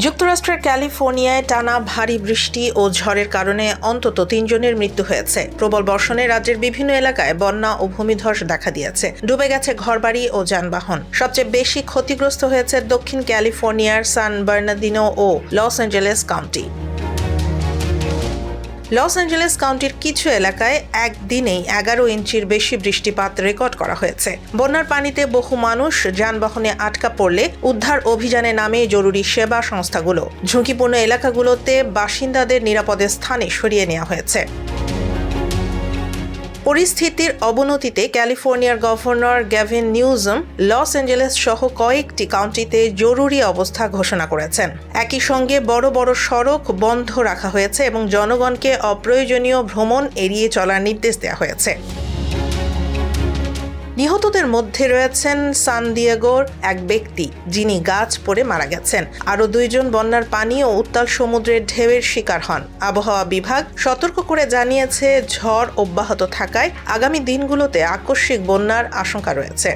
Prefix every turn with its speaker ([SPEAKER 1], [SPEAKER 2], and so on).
[SPEAKER 1] যুক্তরাষ্ট্রের ক্যালিফোর্নিয়ায় টানা ভারী বৃষ্টি ও ঝড়ের কারণে অন্তত ৩ জনের মৃত্যু হয়েছে। প্রবল বর্ষণে রাজ্যের বিভিন্ন এলাকায় বন্যা ও ভূমিধস দেখা দিয়েছে। ডুবে গেছে ঘরবাড়ি ও যানবাহন। সবচেয়ে বেশি ক্ষতিগ্রস্ত হয়েছে দক্ষিণ ক্যালিফোর্নিয়ার সান বার্নার্ডিনো ও Los Angeles County. Los Angeles কাউন্টির কিছু এলাকায় একদিনেই ১১ ইঞ্চির বেশি বৃষ্টিপাত রেকর্ড করা হয়েছে। বন্যার পানিতে বহু মানুষ যানবাহনে আটকা পড়লে উদ্ধার অভিযানে নামে জরুরি সেবা সংস্থাগুলো। ঝুঁকিপূর্ণ এলাকাগুলোতে বাসিন্দাদের নিরাপদের স্থানে সরিয়ে নেওয়া হয়েছে। পরিস্থিতির অবনতিতে ক্যালিফোর্নিয়ার governor Gavin Newsom Los Angeles সহ কয়েকটি কাউন্টিতে জরুরি অবস্থা ঘোষণা করেছেন। একই সঙ্গে বড় বড় সড়ক বন্ধ রাখা হয়েছে এবং জনগণকে অপ্রয়োজনীয় ভ্রমণ এড়িয়ে চলার নির্দেশ দেওয়া হয়েছে। নিহতদের মধ্যে রয়েছেন সান দিয়েগোর এক ব্যক্তি, যিনি গাছ পড়ে মারা গেছেন। আরও 2 জন বন্যার পানি ও উত্তাল সমুদ্রের ঢেউয়ের শিকার হন। আবহাওয়া বিভাগ সতর্ক করে জানিয়েছে, ঝড় অব্যাহত থাকায় আগামী দিনগুলোতে আকস্মিক বন্যার আশঙ্কা রয়েছে।